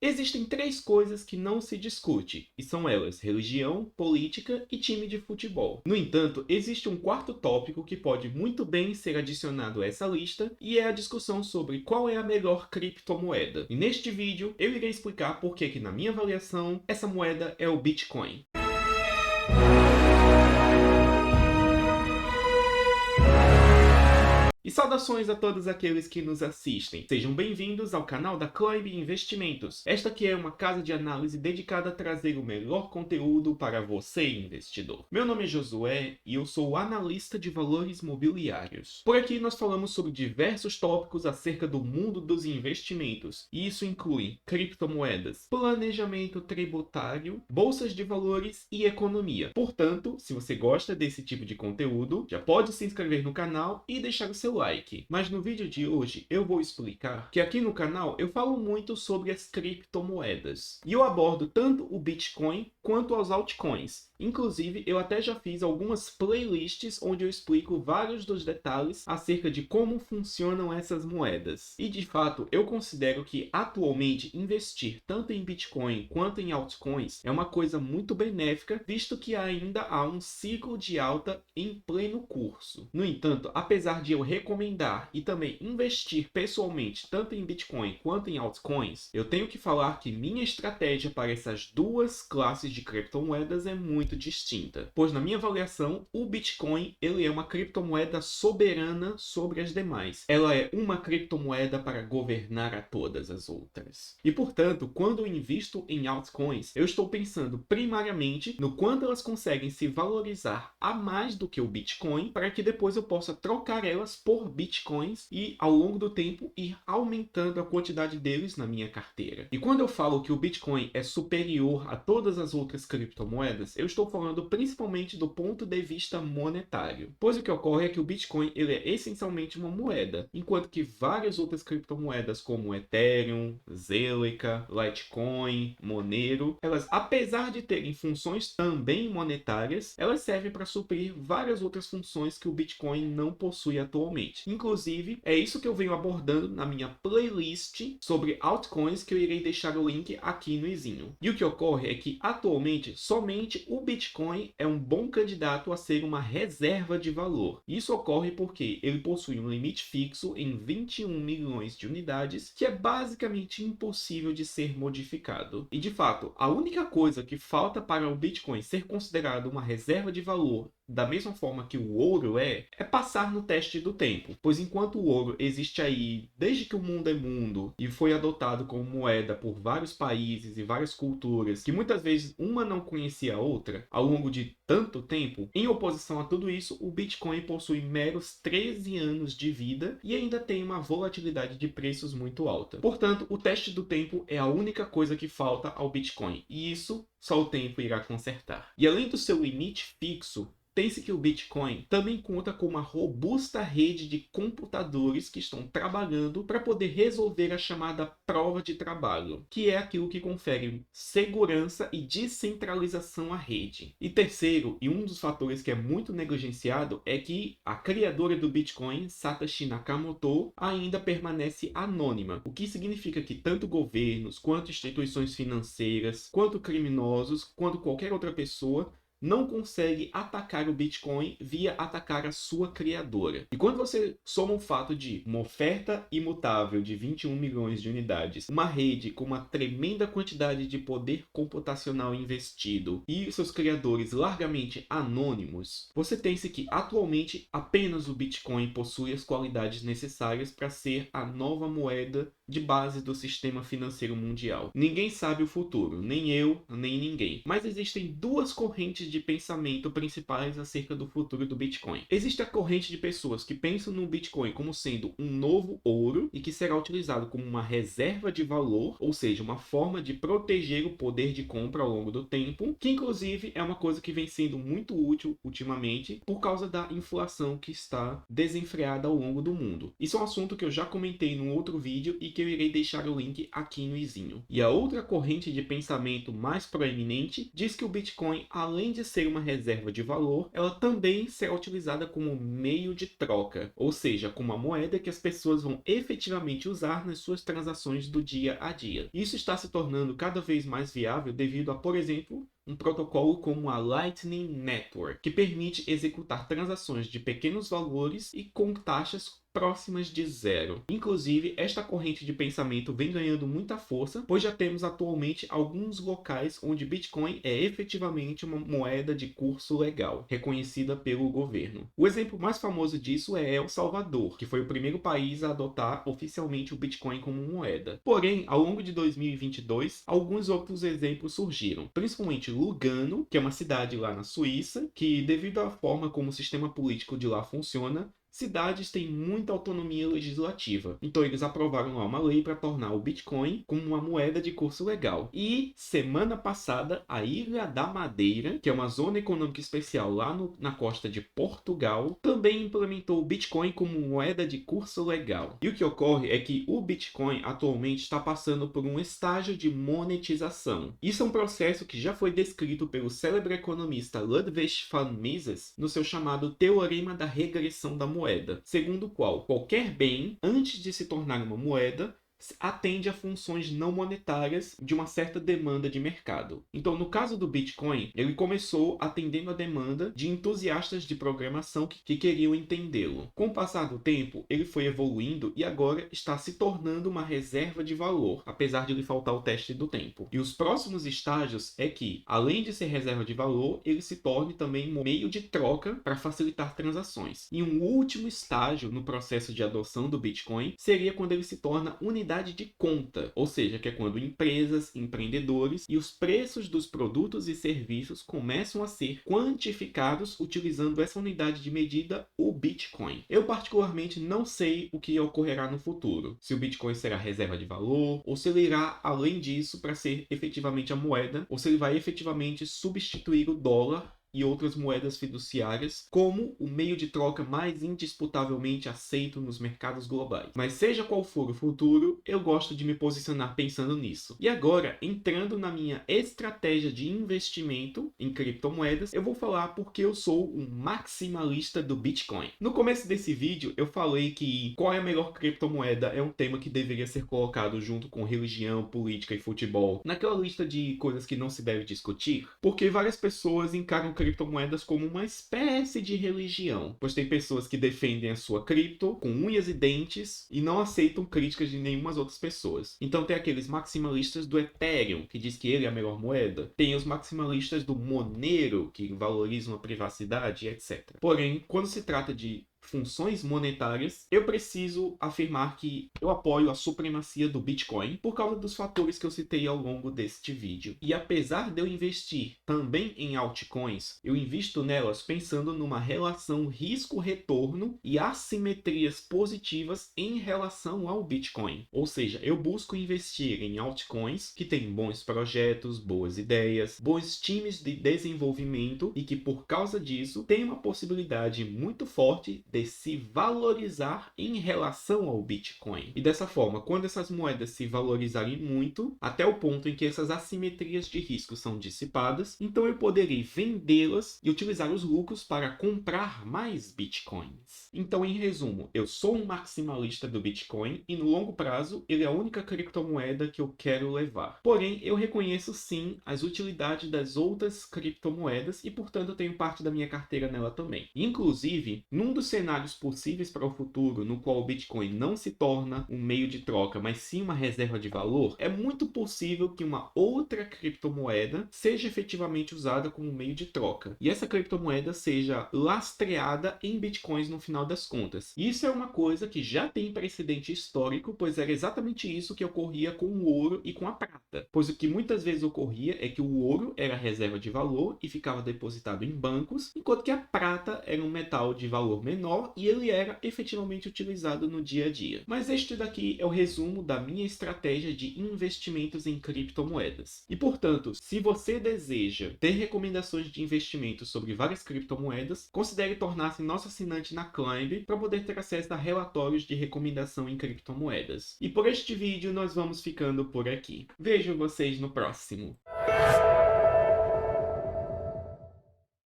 Existem três coisas que não se discute, e são elas religião, política e time de futebol. No entanto, existe um quarto tópico que pode muito bem ser adicionado a essa lista, e é a discussão sobre qual é a melhor criptomoeda. E neste vídeo, eu irei explicar por que, na minha avaliação, essa moeda é o Bitcoin. E saudações a todos aqueles que nos assistem. Sejam bem-vindos ao canal da Climb Investimentos. Esta que é uma casa de análise dedicada a trazer o melhor conteúdo para você, investidor. Meu nome é Josué e eu sou analista de valores mobiliários. Por aqui nós falamos sobre diversos tópicos acerca do mundo dos investimentos. E isso inclui criptomoedas, planejamento tributário, bolsas de valores e economia. Portanto, se você gosta desse tipo de conteúdo, já pode se inscrever no canal e deixar o seu like. Mas no vídeo de hoje eu vou explicar que aqui no canal eu falo muito sobre as criptomoedas. E eu abordo tanto o Bitcoin quanto as altcoins. Inclusive, eu até já fiz algumas playlists onde eu explico vários dos detalhes acerca de como funcionam essas moedas. E de fato, eu considero que atualmente investir tanto em Bitcoin quanto em altcoins é uma coisa muito benéfica, visto que ainda há um ciclo de alta em pleno curso. No entanto, apesar de eu recomendar e também investir pessoalmente tanto em Bitcoin quanto em altcoins, eu tenho que falar que minha estratégia para essas duas classes de criptomoedas é muito distinta, pois na minha avaliação, o Bitcoin ele é uma criptomoeda soberana sobre as demais. Ela é uma criptomoeda para governar a todas as outras. E portanto, quando eu invisto em altcoins, eu estou pensando primariamente no quanto elas conseguem se valorizar a mais do que o Bitcoin, para que depois eu possa trocar elas por Bitcoins e ao longo do tempo ir aumentando a quantidade deles na minha carteira. E quando eu falo que o Bitcoin é superior a todas as outras criptomoedas, eu estou falando principalmente do ponto de vista monetário. Pois o que ocorre é que o Bitcoin ele é essencialmente uma moeda, enquanto que várias outras criptomoedas como Ethereum, Zelica, Litecoin, Monero, elas apesar de terem funções também monetárias, elas servem para suprir várias outras funções que o Bitcoin não possui atualmente. Inclusive, é isso que eu venho abordando na minha playlist sobre altcoins, que eu irei deixar o link aqui no izinho. E o que ocorre é que atualmente somente o Bitcoin é um bom candidato a ser uma reserva de valor. Isso ocorre porque ele possui um limite fixo em 21 milhões de unidades, que é basicamente impossível de ser modificado. E de fato, a única coisa que falta para o Bitcoin ser considerado uma reserva de valor da mesma forma que o ouro é passar no teste do tempo. Pois enquanto o ouro existe aí desde que o mundo é mundo e foi adotado como moeda por vários países e várias culturas, que muitas vezes uma não conhecia a outra, ao longo de tanto tempo, em oposição a tudo isso, o Bitcoin possui meros 13 anos de vida e ainda tem uma volatilidade de preços muito alta. Portanto, o teste do tempo é a única coisa que falta ao Bitcoin, e isso só o tempo irá consertar. E além do seu limite fixo, pense que o Bitcoin também conta com uma robusta rede de computadores que estão trabalhando para poder resolver a chamada prova de trabalho, que é aquilo que confere segurança e descentralização à rede. E terceiro, e um dos fatores que é muito negligenciado, é que a criadora do Bitcoin, Satoshi Nakamoto, ainda permanece anônima, o que significa que tanto governos, quanto instituições financeiras, quanto criminosos, quanto qualquer outra pessoa não consegue atacar o Bitcoin via atacar a sua criadora. E quando você soma o fato de uma oferta imutável de 21 milhões de unidades, uma rede com uma tremenda quantidade de poder computacional investido e seus criadores largamente anônimos, você tem-se que atualmente apenas o Bitcoin possui as qualidades necessárias para ser a nova moeda de base do sistema financeiro mundial. Ninguém sabe o futuro, nem eu, nem ninguém. Mas existem duas correntes de pensamento principais acerca do futuro do Bitcoin. Existe a corrente de pessoas que pensam no Bitcoin como sendo um novo ouro e que será utilizado como uma reserva de valor, ou seja, uma forma de proteger o poder de compra ao longo do tempo, que inclusive é uma coisa que vem sendo muito útil ultimamente por causa da inflação que está desenfreada ao longo do mundo. Isso é um assunto que eu já comentei num outro vídeo e que que eu irei deixar o link aqui no izinho. E a outra corrente de pensamento mais proeminente diz que o Bitcoin, além de ser uma reserva de valor, ela também será utilizada como meio de troca, ou seja, como uma moeda que as pessoas vão efetivamente usar nas suas transações do dia a dia. Isso está se tornando cada vez mais viável devido a, por exemplo, um protocolo como a Lightning Network, que permite executar transações de pequenos valores e com taxas próximas de zero. Inclusive, esta corrente de pensamento vem ganhando muita força, pois já temos atualmente alguns locais onde Bitcoin é efetivamente uma moeda de curso legal, reconhecida pelo governo. O exemplo mais famoso disso é El Salvador, que foi o primeiro país a adotar oficialmente o Bitcoin como moeda. Porém, ao longo de 2022, alguns outros exemplos surgiram, principalmente Lugano, que é uma cidade lá na Suíça, que devido à forma como o sistema político de lá funciona, cidades têm muita autonomia legislativa. Então eles aprovaram lá uma lei para tornar o Bitcoin como uma moeda de curso legal. E semana passada, a Ilha da Madeira, que é uma zona econômica especial lá na costa de Portugal, também implementou o Bitcoin como moeda de curso legal. E o que ocorre é que o Bitcoin atualmente está passando por um estágio de monetização. Isso é um processo que já foi descrito pelo célebre economista Ludwig von Mises no seu chamado Teorema da Regressão da moeda, segundo o qual qualquer bem, antes de se tornar uma moeda, atende a funções não monetárias de uma certa demanda de mercado. Então, no caso do Bitcoin, ele começou atendendo a demanda de entusiastas de programação que queriam entendê-lo. Com o passar do tempo, ele foi evoluindo e agora está se tornando uma reserva de valor, apesar de lhe faltar o teste do tempo. E os próximos estágios é que, além de ser reserva de valor, ele se torne também um meio de troca para facilitar transações. E um último estágio no processo de adoção do Bitcoin seria quando ele se torna unidade de conta, ou seja, que é quando empresas, empreendedores e os preços dos produtos e serviços começam a ser quantificados utilizando essa unidade de medida, o Bitcoin. Eu particularmente não sei o que ocorrerá no futuro, se o Bitcoin será reserva de valor, ou se ele irá além disso para ser efetivamente a moeda, ou se ele vai efetivamente substituir o dólar e outras moedas fiduciárias como o meio de troca mais indisputavelmente aceito nos mercados globais. Mas seja qual for o futuro, eu gosto de me posicionar pensando nisso. E agora, entrando na minha estratégia de investimento em criptomoedas, eu vou falar porque eu sou um maximalista do Bitcoin. No começo desse vídeo, eu falei que qual é a melhor criptomoeda é um tema que deveria ser colocado junto com religião, política e futebol, naquela lista de coisas que não se deve discutir, porque várias pessoas encaram criptomoedas como uma espécie de religião, pois tem pessoas que defendem a sua cripto com unhas e dentes e não aceitam críticas de nenhuma outras pessoas. Então tem aqueles maximalistas do Ethereum, que diz que ele é a melhor moeda. Tem os maximalistas do Monero, que valorizam a privacidade, etc. Porém, quando se trata de funções monetárias, eu preciso afirmar que eu apoio a supremacia do Bitcoin por causa dos fatores que eu citei ao longo deste vídeo. E apesar de eu investir também em altcoins, eu invisto nelas pensando numa relação risco-retorno e assimetrias positivas em relação ao Bitcoin. Ou seja, eu busco investir em altcoins que têm bons projetos, boas ideias, bons times de desenvolvimento e que por causa disso tem uma possibilidade muito forte de se valorizar em relação ao Bitcoin. E dessa forma, quando essas moedas se valorizarem muito, até o ponto em que essas assimetrias de risco são dissipadas, então eu poderei vendê-las e utilizar os lucros para comprar mais Bitcoins. Então, em resumo, eu sou um maximalista do Bitcoin e no longo prazo ele é a única criptomoeda que eu quero levar. Porém, eu reconheço sim as utilidades das outras criptomoedas e, portanto, eu tenho parte da minha carteira nela também. Inclusive, num dos cenários possíveis para o futuro, no qual o Bitcoin não se torna um meio de troca, mas sim uma reserva de valor, é muito possível que uma outra criptomoeda seja efetivamente usada como meio de troca. E essa criptomoeda seja lastreada em Bitcoins no final das contas. Isso é uma coisa que já tem precedente histórico, pois era exatamente isso que ocorria com o ouro e com a prata. Pois o que muitas vezes ocorria é que o ouro era reserva de valor e ficava depositado em bancos, enquanto que a prata era um metal de valor menor menor e ele era efetivamente utilizado no dia a dia. Mas este daqui é o resumo da minha estratégia de investimentos em criptomoedas. E portanto, se você deseja ter recomendações de investimentos sobre várias criptomoedas, considere tornar-se nosso assinante na Climb para poder ter acesso a relatórios de recomendação em criptomoedas. E por este vídeo nós vamos ficando por aqui. Vejo vocês no próximo.